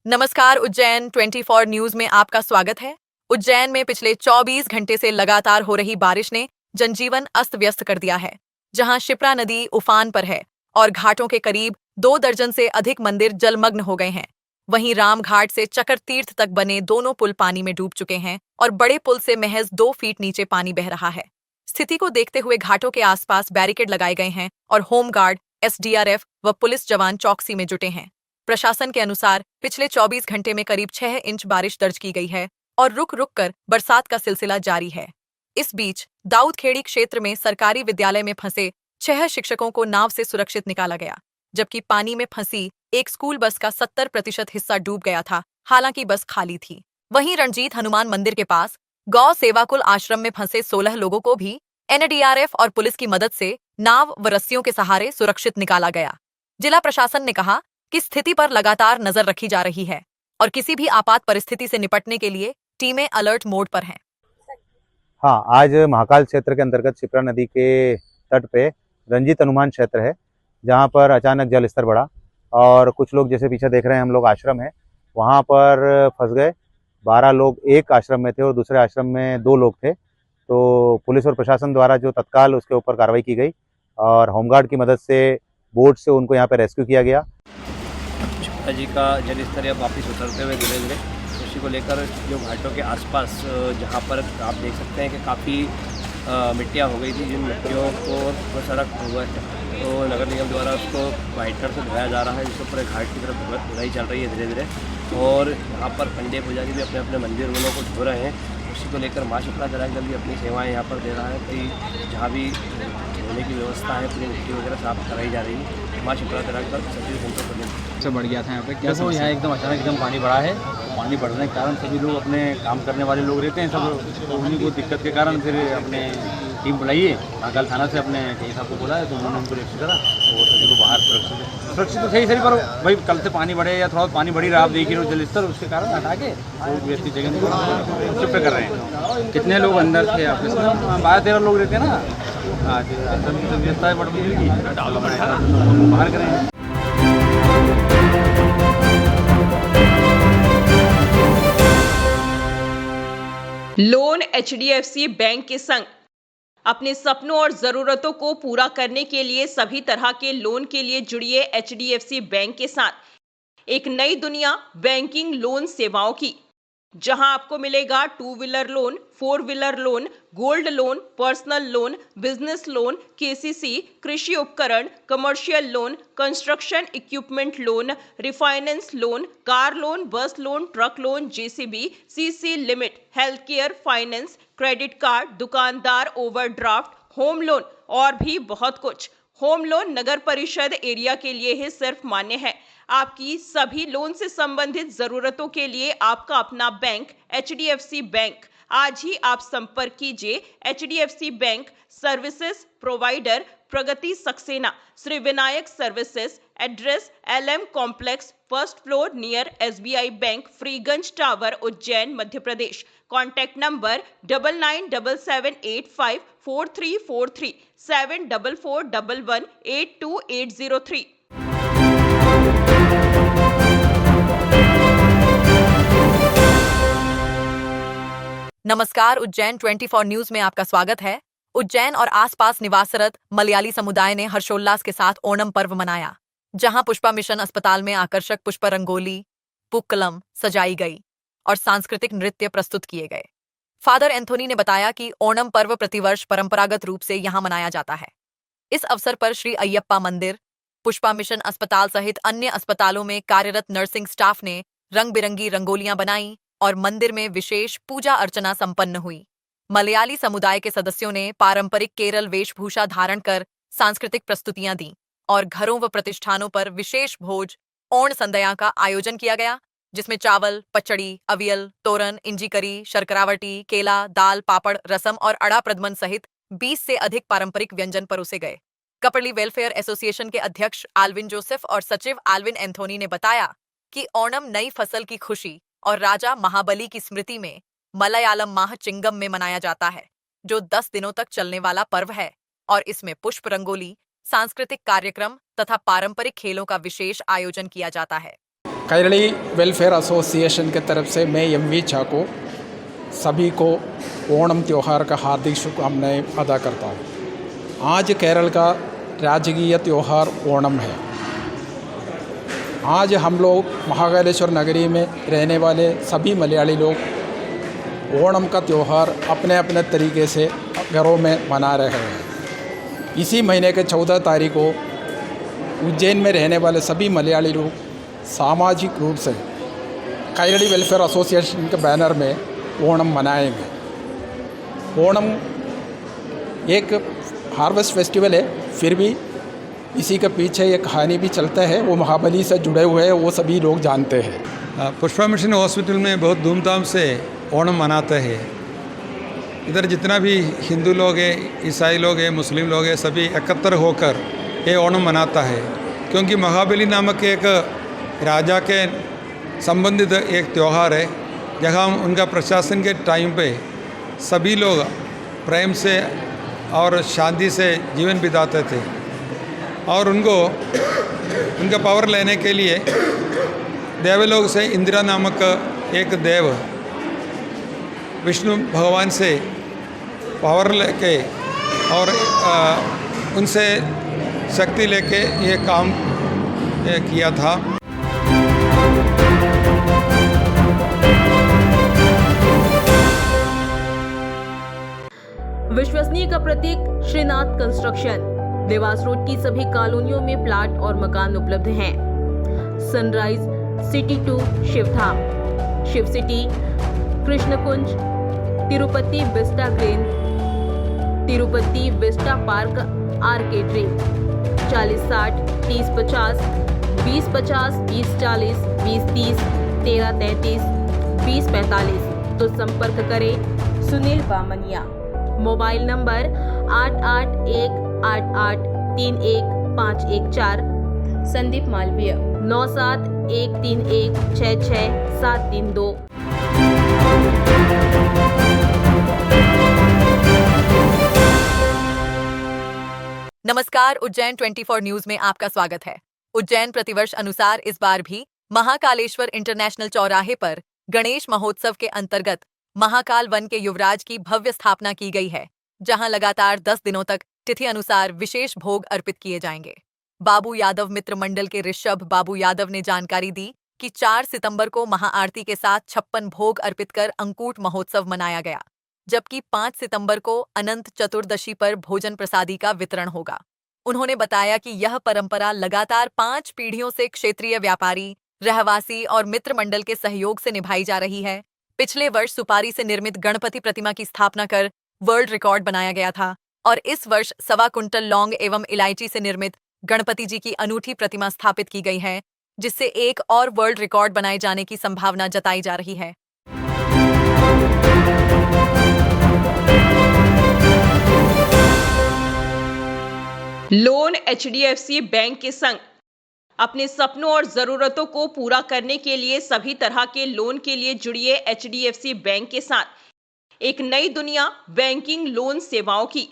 नमस्कार, उज्जैन 24 न्यूज में आपका स्वागत है। उज्जैन में पिछले 24 घंटे से लगातार हो रही बारिश ने जनजीवन अस्त व्यस्त कर दिया है। जहां शिप्रा नदी उफान पर है और घाटों के करीब 2 दर्जन से अधिक मंदिर जलमग्न हो गए हैं। वहीं रामघाट से चकर तीर्थ तक बने दोनों पुल पानी में डूब चुके हैं और बड़े पुल से महज 2 फीट नीचे पानी बह रहा है। स्थिति को देखते हुए घाटों के आसपास बैरिकेड लगाए गए हैं और होमगार्ड, एसडीआरएफ व पुलिस जवान चौकसी में जुटे हैं। प्रशासन के अनुसार पिछले 24 घंटे में करीब 6 इंच बारिश दर्ज की गई है और रुक रुक कर बरसात का सिलसिला जारी है। इस बीच दाऊदखेड़ी क्षेत्र में सरकारी विद्यालय में फंसे 6 शिक्षकों को नाव से सुरक्षित निकाला गया, जबकि पानी में फंसी एक स्कूल बस का 70% हिस्सा डूब गया था। हालांकि बस खाली थी। वहीं रणजीत हनुमान मंदिर के पास गौ सेवाकुल आश्रम में फंसे 16 लोगों को भी एनडीआरएफ और पुलिस की मदद से नाव व रस्सियों के सहारे सुरक्षित निकाला गया। जिला प्रशासन ने कहा कि स्थिति पर लगातार नजर रखी जा रही है और किसी भी आपात परिस्थिति से निपटने के लिए टीमें अलर्ट मोड पर हैं। हाँ, आज महाकाल क्षेत्र के अंतर्गत शिप्रा नदी के तट पे रंजीत हनुमान क्षेत्र है, जहाँ पर अचानक जल स्तर बढ़ा और कुछ लोग, जैसे पीछे देख रहे हैं हम लोग, आश्रम है, वहाँ पर फंस गए। 12 लोग एक आश्रम में थे और दूसरे आश्रम में 2 लोग थे। तो पुलिस और प्रशासन द्वारा जो तत्काल उसके ऊपर कार्रवाई की गई और होमगार्ड की मदद से बोट से उनको यहाँ पर रेस्क्यू किया गया। शिप्रा जी का जल स्तर अब वापस उतरते हुए धीरे धीरे, उसी को लेकर जो घाटों के आसपास जहाँ पर आप देख सकते हैं कि काफ़ी मिट्टियाँ हो गई थी, जिन मिट्टियों को वो सड़क हुआ है, तो नगर निगम द्वारा उसको वाइटर से धोया जा रहा है, जिसके ऊपर घाट की तरफ धुलाई चल रही है धीरे धीरे। और यहाँ पर पंडे पुजारी भी अपने अपने मंदिर उन्हों को धो रहे हैं। उसी को लेकर माँ शिप्रा तैराक दल भी अपनी सेवाएँ यहाँ पर दे रहा है कि जहाँ भी धोने की व्यवस्था है, पूरी मिट्टी वगैरह साफ कराई जा रही है। माँ शिप्रा तैराक दल सभी सेंटर पर से बढ़ गया था यहाँ पे। क्या समझ यहाँ एकदम अचानक एकदम पानी बढ़ा है। पानी बढ़ने के कारण सभी लोग, अपने काम करने वाले लोग रहते हैं सब, तो उन्हीं को दिक्कत के कारण फिर अपने टीम बुलाइए, महाकाल थाना से अपने कई साहब को बुलाया, तो उन्होंने उनको रेस्क्यू करा और सभी को बाहर सुरक्षित तो सही पर भाई कल से पानी बढ़े या थोड़ा पानी बढ़ी रहा, आप देखिए जल स्तर, उसके कारण हटा के तो व्यक्ति जगह शिफ्ट कर रहे हैं। कितने लोग अंदर थे आपके साथ? 12-13 लोग रहते हैं ना। हाँ जी, व्यवस्था है बढ़ गई, बाहर करें। लोन एचडीएफसी बैंक के संग अपने सपनों और जरूरतों को पूरा करने के लिए सभी तरह के लोन के लिए जुड़िए एचडीएफसी बैंक के साथ। एक नई दुनिया बैंकिंग लोन सेवाओं की, जहां आपको मिलेगा 2 wheeler loan, 4 wheeler loan, gold loan, personal loan, business loan, KCC, कृषि उपकरण, commercial loan, construction equipment loan, refinance loan, car loan, bus loan, truck loan, JCB, CC limit, health care, finance, credit card, दुकानदार overdraft, home loan और भी बहुत कुछ। Home loan नगर परिषद area के लिए ही सिर्फ मान्य है। आपकी सभी लोन से संबंधित जरूरतों के लिए आपका अपना बैंक एचडीएफसी बैंक। आज ही आप संपर्क कीजिए HDFC bank services provider Pragati Saxena, Shri Vinayak services, address LM complex, first floor near SBI bank, Freeganj tower, Ujjain, Madhya Pradesh. Contact number 9977854343 7441182803। नमस्कार, उज्जैन 24 न्यूज में आपका स्वागत है। उज्जैन और आसपास निवासरत मलयाली समुदाय ने हर्षोल्लास के साथ ओणम पर्व मनाया, जहां पुष्पा मिशन अस्पताल में आकर्षक पुष्प रंगोली, पूक्कलम सजाई गई और सांस्कृतिक नृत्य प्रस्तुत किए गए। फादर एंथोनी ने बताया कि ओणम पर्व प्रतिवर्ष परंपरागत रूप से यहां मनाया जाता है। इस अवसर पर श्री अयप्पा मंदिर, पुष्पा मिशन अस्पताल सहित अन्य अस्पतालों में कार्यरत नर्सिंग स्टाफ ने रंग बिरंगी रंगोलियां बनाई और मंदिर में विशेष पूजा अर्चना संपन्न हुई। मलयाली समुदाय के सदस्यों ने पारंपरिक केरल वेशभूषा धारण कर सांस्कृतिक प्रस्तुतियां दी और घरों व प्रतिष्ठानों पर विशेष भोज ओण संध्या का आयोजन किया गया, जिसमें चावल, पचड़ी, अवियल, तोरन, इंजी करी, शर्करावटी, केला, दाल, पापड़, रसम और अड़ा प्रदमन सहित 20 से अधिक पारंपरिक व्यंजन परोसे गए। कपड़ली वेलफेयर एसोसिएशन के अध्यक्ष आल्विन जोसेफ और सचिव आल्विन एंथोनी ने बताया कि ओणम नई फसल की खुशी और राजा महाबली की स्मृति में मलयालम माह चिंगम में मनाया जाता है, जो 10 दिनों तक चलने वाला पर्व है और इसमें पुष्प रंगोली, सांस्कृतिक कार्यक्रम तथा पारंपरिक खेलों का विशेष आयोजन किया जाता है। कैरली वेलफेयर एसोसिएशन के तरफ से मैं एम.वी. चाको सभी को ओणम त्यौहार का हार्दिक शुभकामनाएं अदा करता हूँ। आज केरल का राजकीय त्यौहार ओणम है। आज हम लोग महाकालेश्वर नगरी में रहने वाले सभी मलयाली लोग ओणम का त्यौहार अपने अपने तरीके से घरों में मना रहे हैं। इसी महीने के 14 तारीख को उज्जैन में रहने वाले सभी मलयाली लोग सामाजिक रूप से कैरली वेलफेयर एसोसिएशन के बैनर में ओणम मनाएंगे। ओणम एक हार्वेस्ट फेस्टिवल है, फिर भी इसी के पीछे एक कहानी भी चलता है। वो महाबली से जुड़े हुए हैं, वो सभी लोग जानते हैं। पुष्पा मिशन हॉस्पिटल में बहुत धूमधाम से ओणम मनाते हैं। इधर जितना भी हिंदू लोग हैं, ईसाई लोग हैं, मुस्लिम लोग हैं, सभी एकत्र होकर ये ओणम मनाता है। क्योंकि महाबली नामक एक राजा के संबंधित एक त्यौहार है, जहाँ उनका प्रशासन के टाइम पे सभी लोग प्रेम से और शांति से जीवन बिताते थे। और उनका पावर लेने के लिए देवलोक से इंदिरा नामक एक देव विष्णु भगवान से पावर लेके और उनसे शक्ति लेके ये काम किया था। विश्वसनीय का प्रतीक श्रीनाथ कंस्ट्रक्शन। देवास रोड की सभी कॉलोनियों में प्लाट और मकान उपलब्ध हैं। Sunrise city two Shivdham, Shiv city, Krishnakunj, Tirupati vista green, Tirupati vista park आर्केड्री। 40-60, 30-50, 20-50, 20-40, 20-30, 13-33, 20-45। तो संपर्क करें सुनील बामनिया। Mobile number 8818831514। संदीप मालवीय 9713166732। नमस्कार, उज्जैन 24 न्यूज में आपका स्वागत है। उज्जैन प्रतिवर्ष अनुसार इस बार भी महाकालेश्वर इंटरनेशनल चौराहे पर गणेश महोत्सव के अंतर्गत महाकाल वन के युवराज की भव्य स्थापना की गई है, जहां लगातार 10 दिनों तक तिथि अनुसार विशेष भोग अर्पित किए जाएंगे। बाबू यादव मित्र मंडल के ऋषभ बाबू यादव ने जानकारी दी कि 4 सितंबर को महाआरती के साथ 56 भोग अर्पित कर अंकूट महोत्सव मनाया गया, जबकि 5 सितंबर को अनंत चतुर्दशी पर भोजन प्रसादी का वितरण होगा। उन्होंने बताया कि यह परंपरा लगातार 5 पीढ़ियों से क्षेत्रीय व्यापारी, रहवासी और मित्र मंडल के सहयोग से निभाई जा रही है। पिछले वर्ष सुपारी से निर्मित गणपति प्रतिमा की स्थापना कर वर्ल्ड रिकॉर्ड बनाया गया था और इस वर्ष 1.25 कुंटल लौंग एवं इलायची से निर्मित गणपति जी की अनूठी प्रतिमा स्थापित की गई है, जिससे एक और वर्ल्ड रिकॉर्ड बनाए जाने की संभावना जताई जा रही है। लोन HDFC बैंक के संग अपने सपनों और जरूरतों को पूरा करने के लिए सभी तरह के लोन के लिए जुड़िए HDFC बैंक के साथ। एक नई दुनिया बैंकिंग लोन सेवाओं की,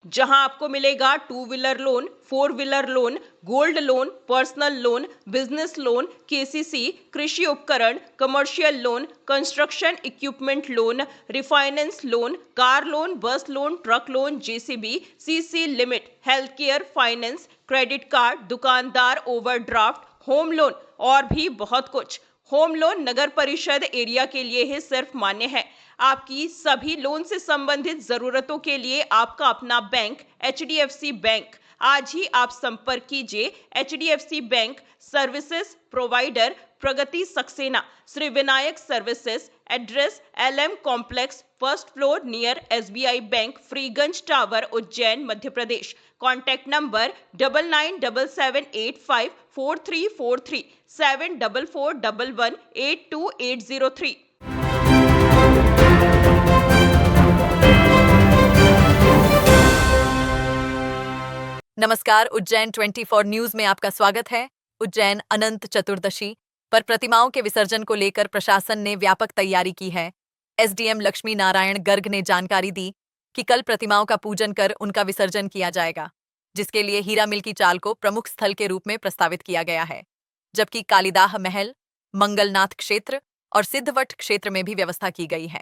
जहां आपको मिलेगा 2 wheeler loan, 4 wheeler loan, gold loan, personal loan, business loan, KCC, कृषि उपकरण, commercial loan, construction equipment loan, refinance loan, car loan, bus loan, truck loan, JCB, CC limit, health care, finance, credit card, दुकानदार overdraft, home loan और भी बहुत कुछ। Home loan नगर परिषद area के लिए ही सिर्फ मान्य है। आपकी सभी लोन से संबंधित जरूरतों के लिए आपका अपना बैंक HDFC बैंक। आज ही आप संपर्क कीजिए HDFC bank services provider Pragati Saxena, Shri Vinayak services, address LM complex, first floor near SBI bank, Freeganj tower, Ujjain, Madhya Pradesh. Contact number 9977854343 7441182803। नमस्कार, उज्जैन 24 न्यूज में आपका स्वागत है। उज्जैन अनंत चतुर्दशी पर प्रतिमाओं के विसर्जन को लेकर प्रशासन ने व्यापक तैयारी की है। SDM लक्ष्मी नारायण गर्ग ने जानकारी दी कि कल प्रतिमाओं का पूजन कर उनका विसर्जन किया जाएगा, जिसके लिए हीरा मिल की चाल को प्रमुख स्थल के रूप में प्रस्तावित किया गया है, जबकि कालिदाह महल, मंगलनाथ क्षेत्र और सिद्धवट क्षेत्र में भी व्यवस्था की गई है।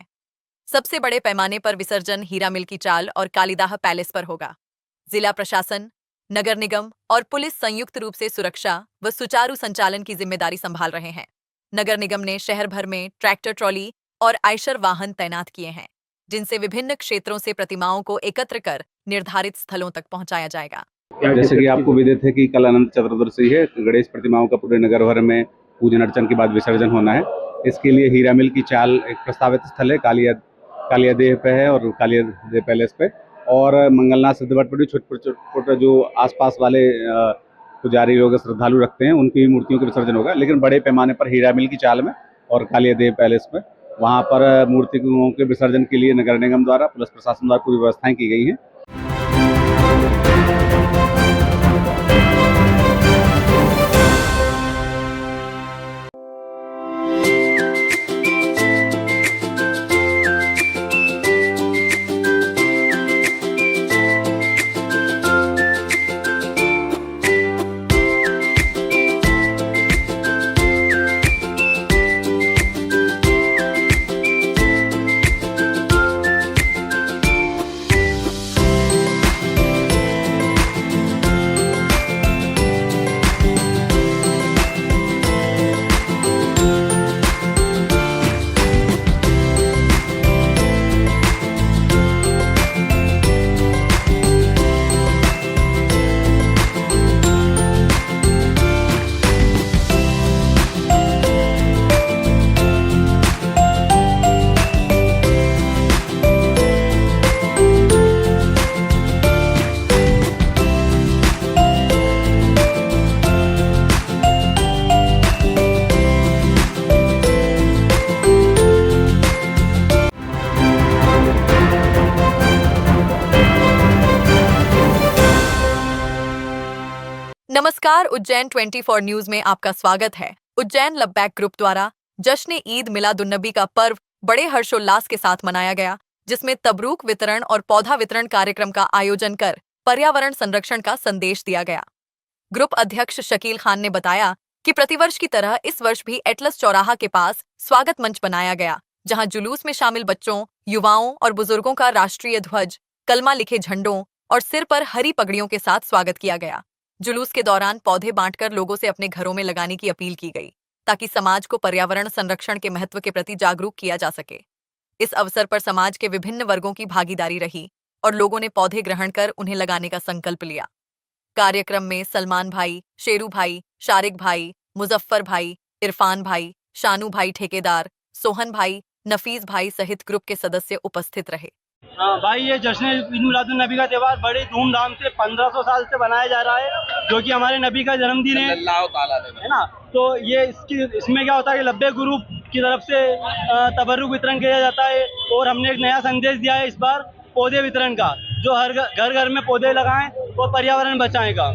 सबसे बड़े पैमाने पर विसर्जन हीरा मिल की चाल और कालीदाह पैलेस पर होगा। जिला प्रशासन, नगर निगम और पुलिस संयुक्त रूप से सुरक्षा व सुचारू संचालन की जिम्मेदारी संभाल रहे हैं। नगर निगम ने शहर भर में ट्रैक्टर ट्रॉली और आयशर वाहन तैनात किए हैं, जिनसे विभिन्न क्षेत्रों से प्रतिमाओं को एकत्र कर निर्धारित स्थलों तक पहुंचाया जाएगा। जैसे कि आपको विदित है कि कल अनंत चतुर्दशी है, गणेश प्रतिमाओं का पूरे नगर भर में पूजन अर्चन के बाद विसर्जन होना है। इसके लिए हीरा मिल की चाल एक प्रस्तावित स्थल है, कालियादेह पे है और कालियादेह पैलेस पे, और मंगलनाथ सिद्धवट पर भी छोटे जो आसपास वाले पुजारी लोग श्रद्धालु रखते हैं उनकी मूर्तियों का विसर्जन होगा। लेकिन बड़े पैमाने पर हीरा मिल की चाल में और कालियादेह पैलेस में वहाँ पर मूर्तियों के विसर्जन के लिए नगर निगम द्वारा, पुलिस प्रशासन द्वारा पूरी व्यवस्थाएं की गई हैं। नमस्कार, उज्जैन 24 न्यूज में आपका स्वागत है। उज्जैन लबैक ग्रुप द्वारा जश्न ईद मिलादुन्नबी का पर्व बड़े हर्षोल्लास के साथ मनाया गया, जिसमें तबरूक वितरण और पौधा वितरण कार्यक्रम का आयोजन कर पर्यावरण संरक्षण का संदेश दिया गया। ग्रुप अध्यक्ष शकील खान ने बताया कि प्रतिवर्ष की तरह इस वर्ष भी एटलस चौराहा के पास स्वागत मंच बनाया गया, जहां जुलूस में शामिल बच्चों, युवाओं और बुजुर्गों का राष्ट्रीय ध्वज, कलमा लिखे झंडों और सिर पर हरी पगड़ियों के साथ स्वागत किया गया। जुलूस के दौरान पौधे बांटकर लोगों से अपने घरों में लगाने की अपील की गई, ताकि समाज को पर्यावरण संरक्षण के महत्व के प्रति जागरूक किया जा सके। इस अवसर पर समाज के विभिन्न वर्गों की भागीदारी रही और लोगों ने पौधे ग्रहण कर उन्हें लगाने का संकल्प लिया। कार्यक्रम में सलमान भाई, शेरू भाई, शारिक भाई, मुजफ्फर भाई, इरफान भाई, शानू भाई ठेकेदार, सोहन भाई, नफीस भाई सहित ग्रुप के सदस्य उपस्थित रहे। भाई, ये जश्न ईद मिलादुन्नबी का त्यौहार बड़े धूमधाम से 1500 साल से मनाया जा रहा है, जो कि हमारे नबी का जन्मदिन है ना। तो ये इसमें क्या होता है कि लब्बैक ग्रुप की तरफ से तबर्रुक वितरण किया जाता है, और हमने एक नया संदेश दिया है इस बार पौधे वितरण का, जो हर घर घर में पौधे लगाएं और पर्यावरण बचाएं का।